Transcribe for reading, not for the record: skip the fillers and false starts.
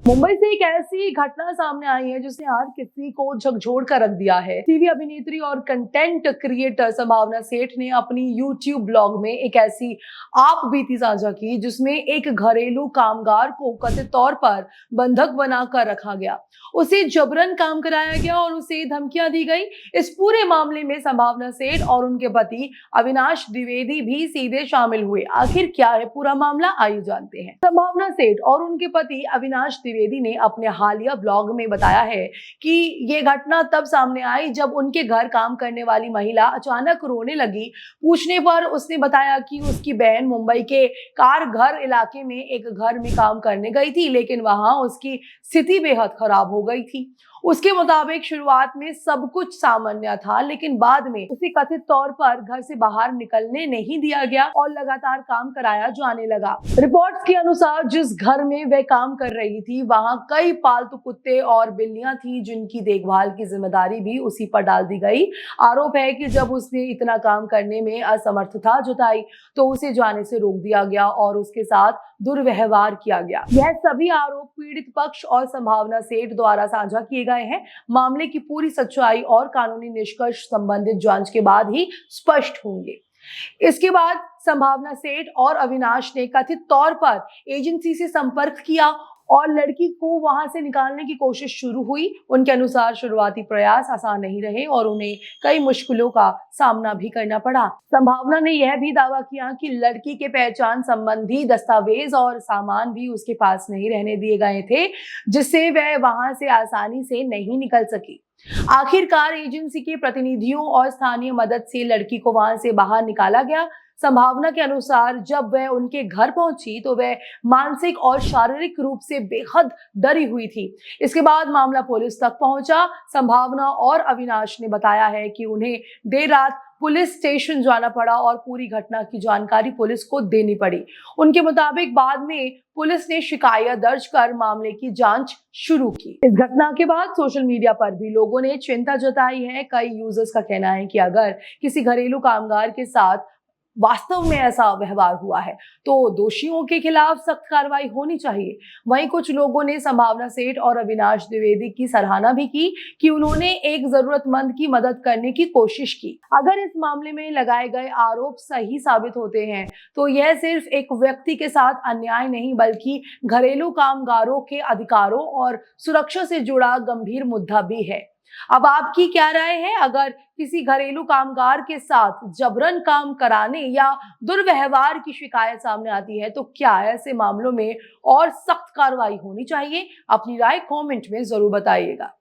मुंबई से एक ऐसी घटना सामने आई है जिसने हर किसी को झकझोर कर रख दिया है। टीवी अभिनेत्री और कंटेंट क्रिएटर संभावना सेठ ने अपनी यूट्यूब ब्लॉग में एक ऐसी आप बीती साझा की जिसमें एक घरेलू कामगार को कथित तौर पर बंधक बनाकर रखा गया, उसे जबरन काम कराया गया और उसे धमकियां दी गई। इस पूरे मामले में संभावना सेठ और उनके पति अविनाश द्विवेदी भी सीधे शामिल हुए। आखिर क्या है पूरा मामला, आइए जानते हैं। संभावना सेठ और उनके पति अविनाश द्विवेदी ने अपने हालिया ब्लॉग में बताया है कि ये घटना तब सामने आई जब उनके घर काम करने वाली महिला अचानक रोने लगी। पूछने पर उसने बताया कि उसकी बहन मुंबई के कार घर इलाके में एक घर में काम करने गई थी, लेकिन वहां उसकी स्थिति बेहद खराब हो गई थी। उसके मुताबिक शुरुआत में सब कुछ सामान्य था, लेकिन बाद में उसे कथित तौर पर घर से बाहर निकलने नहीं दिया गया और लगातार काम कराया जाने लगा। रिपोर्ट्स के अनुसार जिस घर में वह काम कर रही थी वहां कई पालतू कुत्ते और बिल्लियां थी जिनकी देखभाल की जिम्मेदारी भी उसी पर डाल दी गई। आरोप है कि जब उसने इतना काम करने में असमर्थता जताई तो उसे जाने से रोक दिया गया और उसके साथ दुर्व्यवहार किया गया। यह सभी आरोप पीड़ित पक्ष और संभावना सेठ द्वारा साझा किए गए हैं। मामले की पूरी सच्चाई और कानूनी निष्कर्ष संबंधित जांच के बाद ही स्पष्ट होंगे। इसके बाद संभावना सेठ और अविनाश ने कथित तौर पर एजेंसी से संपर्क किया और लड़की को वहां से निकालने की कोशिश शुरू हुई। उनके अनुसार शुरुआती प्रयास आसान नहीं रहे और उन्हें कई मुश्किलों का सामना भी करना पड़ा। संभावना ने यह भी दावा किया कि लड़की के पहचान संबंधी दस्तावेज और सामान भी उसके पास नहीं रहने दिए गए थे, जिससे वह वहां से आसानी से नहीं निकल सकी। आखिरकार एजेंसी के प्रतिनिधियों और स्थानीय मदद से लड़की को वहां से बाहर निकाला गया। संभावना के अनुसार जब वह उनके घर पहुंची तो वह मानसिक और शारीरिक रूप से बेहद डरी हुई थी। इसके बाद मामला पुलिस तक पहुंचा। संभावना और अविनाश ने बताया है कि उन्हें देर रात पुलिस स्टेशन जाना पड़ा और पूरी घटना की जानकारी पुलिस को देनी पड़ी। उनके मुताबिक बाद में पुलिस ने शिकायत दर्ज कर मामले की जांच शुरू की। इस घटना के बाद सोशल मीडिया पर भी लोगों ने चिंता जताई है। कई यूजर्स का कहना है कि अगर किसी घरेलू कामगार के साथ वास्तव में ऐसा व्यवहार हुआ है तो दोषियों के खिलाफ सख्त कार्रवाई होनी चाहिए। वहीं कुछ लोगों ने संभावना सेठ और अविनाश द्विवेदी की सराहना भी की कि उन्होंने एक जरूरतमंद की मदद करने की कोशिश की। अगर इस मामले में लगाए गए आरोप सही साबित होते हैं तो यह सिर्फ एक व्यक्ति के साथ अन्याय नहीं बल्कि घरेलू कामगारों के अधिकारों और सुरक्षा से जुड़ा गंभीर मुद्दा भी है। अब आपकी क्या राय है? अगर किसी घरेलू कामगार के साथ जबरन काम कराने या दुर्व्यवहार की शिकायत सामने आती है तो क्या ऐसे मामलों में और सख्त कार्रवाई होनी चाहिए? अपनी राय कमेंट में जरूर बताइएगा।